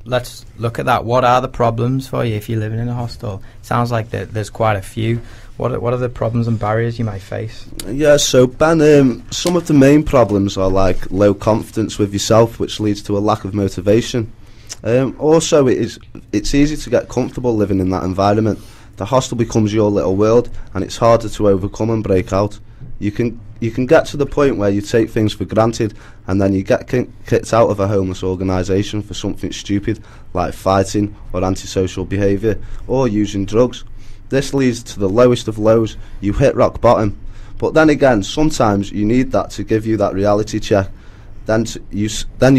let's look at that. What are the problems for you if you're living in a hostel? Sounds like there's quite a few. What are the problems and barriers you might face? Yeah, so Ben, some of the main problems are like low confidence with yourself, which leads to a lack of motivation. Also, it's easy to get comfortable living in that environment. The hostel becomes your little world, and it's harder to overcome and break out. You can get to the point where you take things for granted, and then you get kicked out of a homeless organisation for something stupid like fighting or antisocial behaviour or using drugs. This leads to the lowest of lows. You hit rock bottom. But then again, sometimes you need that to give you that reality check. Then you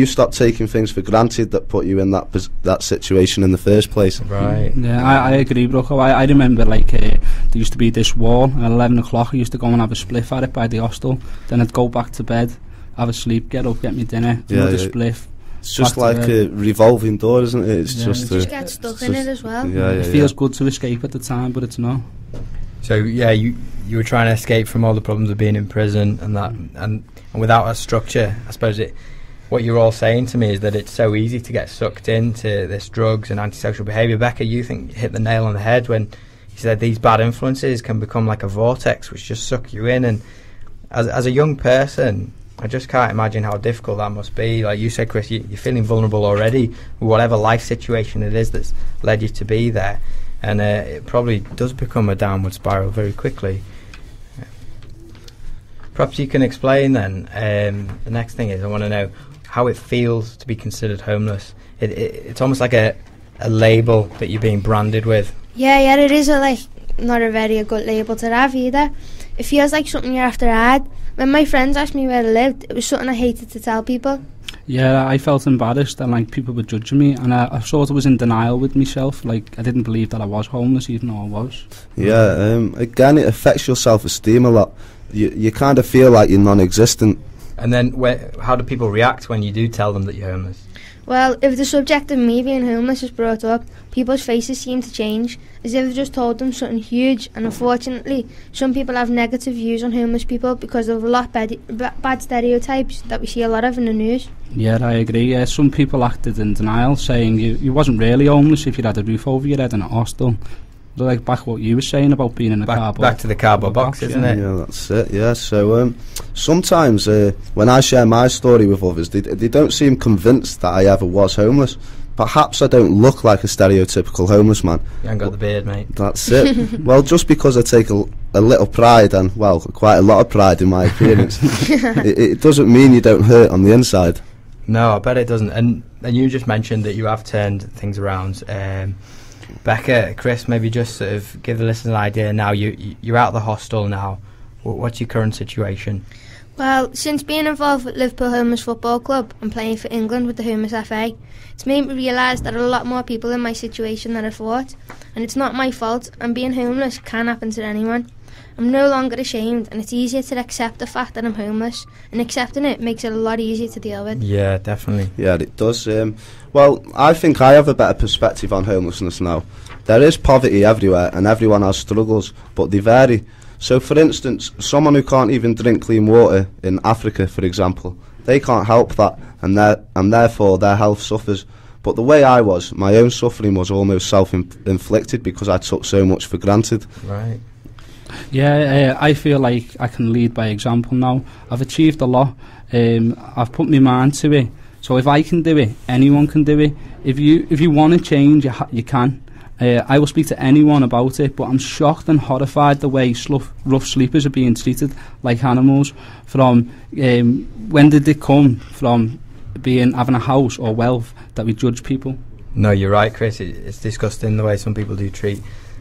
stop taking things for granted that put you in that situation in the first place. Right. Yeah, I agree, Brooke. I remember there used to be this wall, and at 11 o'clock I used to go and have a spliff at it by the hostel. Then I'd go back to bed, have a sleep, get up, get me dinner, another spliff. It's just like a revolving door, isn't it? It's just get stuck in it as well. It feels good to escape at the time, but it's not. So yeah, you were trying to escape from all the problems of being in prison and that, and without a structure. I suppose what you're all saying to me is that it's so easy to get sucked into this drugs and antisocial behaviour. Becca, you think you hit the nail on the head when you said these bad influences can become like a vortex which just suck you in. And as a young person, I just can't imagine how difficult that must be. Like you said, Chris, you're feeling vulnerable already with whatever life situation it is that's led you to be there. And it probably does become a downward spiral very quickly. Perhaps you can explain then, the next thing is I want to know how it feels to be considered homeless. It's almost like a label that you're being branded with. Yeah, it is not a very good label to have either. It feels like something you have to hide. When my friends asked me where I lived, it was something I hated to tell people. Yeah, I felt embarrassed and people were judging me, and I sort of was in denial with myself. I didn't believe that I was homeless, even though I was. Yeah, again, it affects your self-esteem a lot. You kind of feel like you're non-existent. And then how do people react when you do tell them that you're homeless? Well, if the subject of me being homeless is brought up, people's faces seem to change, as if I've just told them something huge. And unfortunately, some people have negative views on homeless people because of a lot bad stereotypes that we see a lot of in the news. Yeah, I agree. Yeah, some people acted in denial, saying you wasn't really homeless if you had a roof over your head in a hostel. Like back what you were saying about being in a cardboard. Back to the cardboard box, isn't it? Yeah, that's it. Yeah. So sometimes when I share my story with others, they don't seem convinced that I ever was homeless. Perhaps I don't look like a stereotypical homeless man. You haven't got the beard, mate. That's it. Well, just because I take a little pride, and well, quite a lot of pride in my appearance, it doesn't mean you don't hurt on the inside. No, I bet it doesn't. And you just mentioned that you have turned things around. Becca, Chris, maybe just sort of give the listeners an idea now. You're out of the hostel now. What's your current situation? Well, since being involved with Liverpool Homeless Football Club and playing for England with the Homeless FA, it's made me realise that there are a lot more people in my situation than I thought. And it's not my fault, and being homeless can happen to anyone. I'm no longer ashamed, and it's easier to accept the fact that I'm homeless, and accepting it makes it a lot easier to deal with. Yeah, definitely. Yeah, it does. Well, I think I have a better perspective on homelessness now. There is poverty everywhere, and everyone has struggles, but they vary. So, for instance, someone who can't even drink clean water in Africa, for example, they can't help that, and therefore their health suffers. But the way I was, my own suffering was almost self-inflicted because I took so much for granted. Right. Yeah, I feel like I can lead by example now. I've achieved a lot. I've put my mind to it. So if I can do it, anyone can do it. If you want to change, you can. I will speak to anyone about it, but I'm shocked and horrified the way rough sleepers are being treated like animals. From when did it come from having a house or wealth that we judge people? No, you're right, Chris. It's disgusting the way some people do treat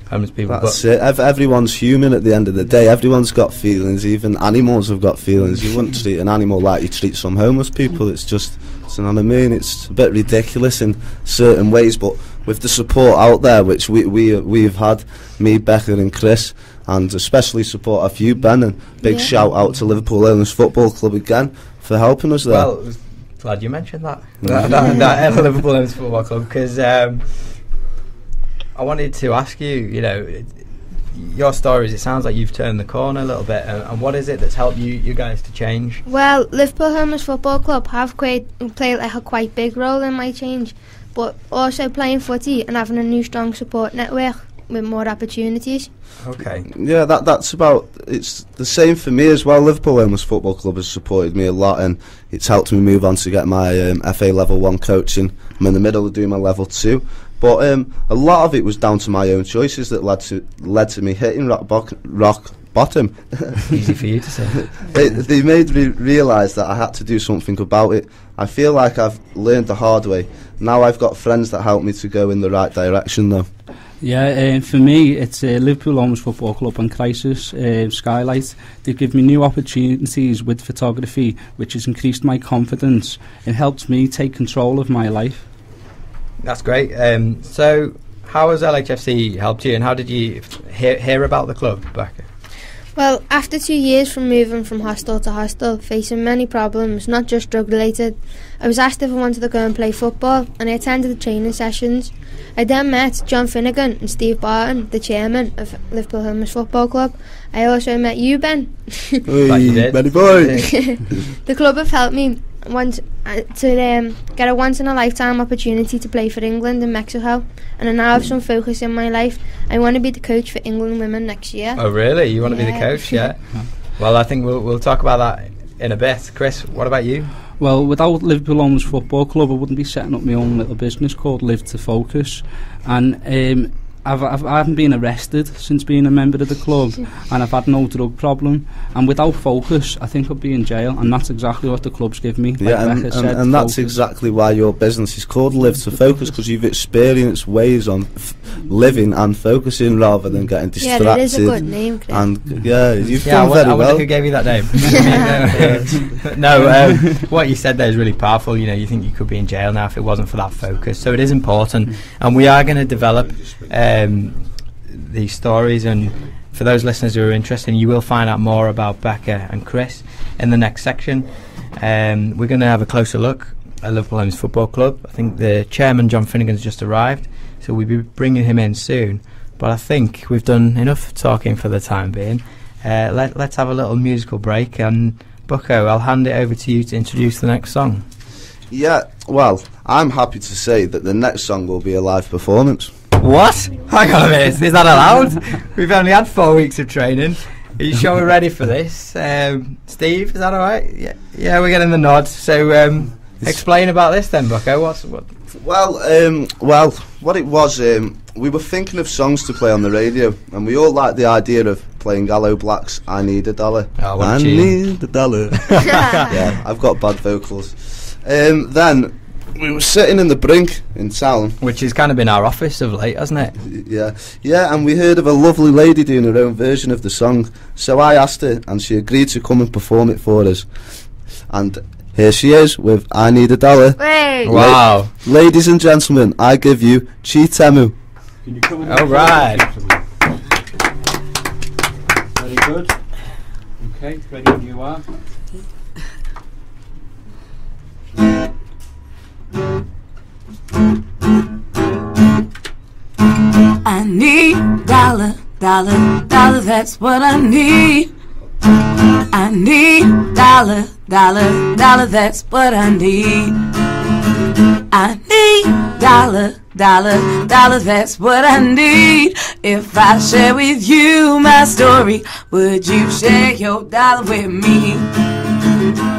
homeless people. That's it. Everyone's human at the end of the day. Everyone's got feelings. Even animals have got feelings. You wouldn't treat an animal like you treat some homeless people. It's just, you know what I mean? It's a bit ridiculous in certain ways, but with the support out there, which we've had, me, Becca and Chris, and especially support off you, Ben, and big shout out to Liverpool Homeless Football Club again for helping us there. Well, glad you mentioned that Liverpool Homeless Football Club, because I wanted to ask you, your stories, it sounds like you've turned the corner a little bit, and what is it that's helped you guys to change? Well, Liverpool Homeless Football Club have played like a quite big role in my change. but also playing footy and having a new strong support network with more opportunities. Okay. Yeah, that's about, it's the same for me as well. Liverpool Homeless Football Club has supported me a lot, and it's helped me move on to get my FA Level 1 coaching. I'm in the middle of doing my Level 2, but a lot of it was down to my own choices that led to me hitting rock bottom. Easy for you to say. They made me realise that I had to do something about it. I feel like I've learned the hard way. Now I've got friends that help me to go in the right direction though. Yeah, for me, it's Liverpool Homeless Football Club and Crisis Skylight. They've given me new opportunities with photography, which has increased my confidence and helped me take control of my life. That's great. So, how has LHFC helped you, and how did you hear about the club, Becca? Well, after 2 years from moving from hostel to hostel, facing many problems, not just drug related, I was asked if I wanted to go and play football, and I attended the training sessions. I then met John Finnegan and Steve Barton, the chairman of Liverpool Homeless Football Club. I also met you, Ben. Hey, Benny boy! The club have helped me to get a once-in-a-lifetime opportunity to play for England and Mexico, and I now have some focus in my life. I want to be the coach for England women next year. Oh really? You want to be the coach? Yeah. Well, I think we'll talk about that in a bit. Chris, what about you? Well, without Liverpool Homeless Football Club, I wouldn't be setting up my own little business called Live to Focus, and I haven't been arrested since being a member of the club, and I've had no drug problem. And without focus, I think I'd be in jail, and that's exactly what the club's give me. Yeah, like and that's exactly why your business is called Live to Focus, because you've experienced ways on living and focusing rather than getting distracted. Yeah, that is a good name, Chris. And yeah, you've done very I wonder well. who gave you that name. What you said there is really powerful. You know, you think you could be in jail now if it wasn't for that focus. So it is important, and we are going to develop these stories, and for those listeners who are interested, you will find out more about Becca and Chris in the next section. We're going to have a closer look at Liverpool Homeless Football Club. I think the chairman, John Finnegan, has just arrived, so we'll be bringing him in soon, but I think we've done enough talking for the time being. Let's have a little musical break, and Bucko, I'll hand it over to you to introduce the next song. Yeah, well, I'm happy to say that the next song will be a live performance. What? Hang on a minute, is that allowed? We've only had 4 weeks of training. Are you sure we're ready for this? Steve, is that alright? Yeah, we're getting the nod. So explain about this then, Bucko. What? Well, what it was, we were thinking of songs to play on the radio, and we all liked the idea of playing Gallo Black's I Need a Dollar. Oh, I need a dollar. Yeah, I've got bad vocals. Then we were sitting in the Brink in town, which has kind of been our office of late, hasn't it? Yeah, and we heard of a lovely lady doing her own version of the song. So I asked her, and she agreed to come and perform it for us. And here she is with I Need a Dollar. Wait. Wow. Ladies and gentlemen, I give you Chitemu. Can you come in? All right. Very good. Okay, ready when you are. I need dollar, dollar, dollar, that's what I need. I need dollar, dollar, dollar, that's what I need. I need dollar, dollar, dollar, that's what I need. If I share with you my story, would you share your dollar with me?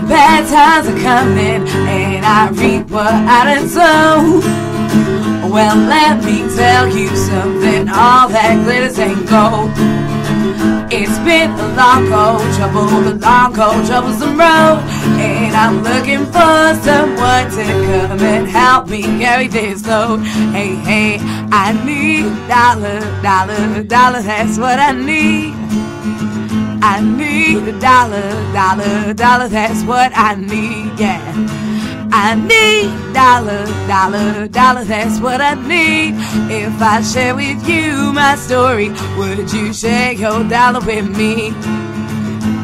Bad times are coming, and I reap what I done sown. Well, let me tell you something, all that glitters ain't gold. It's been a long, cold, troublesome road, and I'm looking for someone to come and help me carry this load. Hey, I need dollar, dollar, dollar, that's what I need. I need a dollar, dollar, dollar, that's what I need, yeah. I need dollar, dollar, dollar, that's what I need. If I share with you my story, would you share your dollar with me?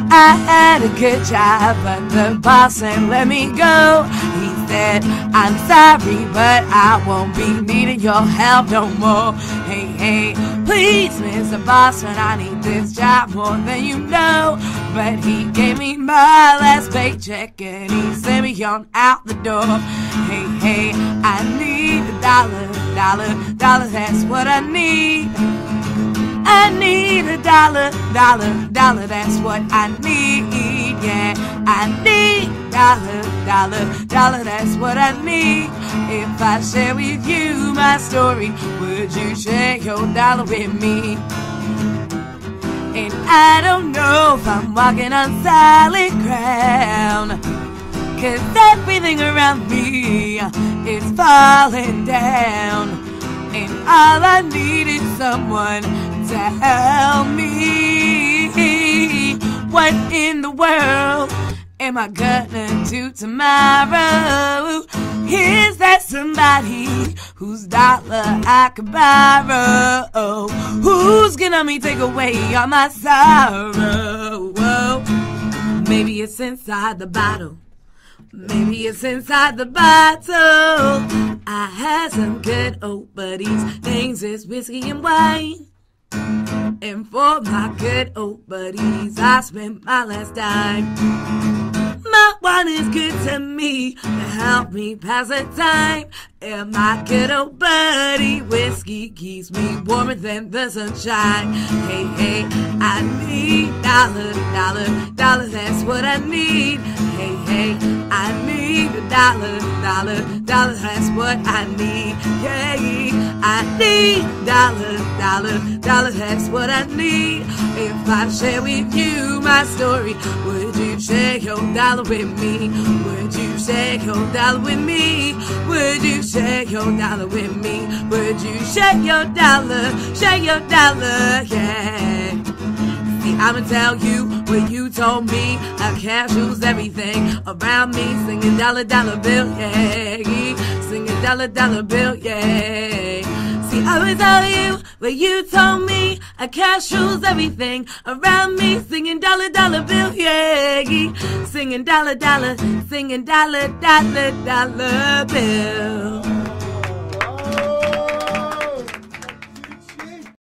I had a good job, but the boss ain't let me go. He said, I'm sorry, but I won't be needing your help no more. Hey, hey, please, Mr. Boston, I need this job more than you know. But he gave me my last paycheck and he sent me on out the door. Hey, hey, I need $1, $1, that's what I need. I need $1, $1, that's what I need. Yeah, I need $1, that's what I need. If I share with you my story, would you share your dollar with me? And I don't know if I'm walking on solid ground, 'cause everything around me is falling down. And all I need is someone to help me. What in the world am I gonna do tomorrow? Is there somebody whose dollar I could borrow? Who's gonna me take away all my sorrow? Maybe it's inside the bottle. Maybe it's inside the bottle. I had some good old buddies. Names is whiskey and wine. And for my good old buddies, I spent my last dime. My wine is good to me to help me pass the time. And my good old buddy whiskey keeps me warmer than the sunshine. Hey, hey, I need $1, that's what I need. Hey, hey, I need $1, that's what I need. Yeah, I need $1, that's what I need. If I share with you my story, would you share your dollar with me? Would you share your dollar with me? Would you share your dollar with me? Would you share your dollar, yeah. See, I'ma tell you what you told me. I can't choose everything around me. Singing $, bill, yeah. Singing $, bill, yeah. See, I would tell you what you told me. I can't choose everything around me. Singing $, bill, yeah. Singing $, singing $, bill.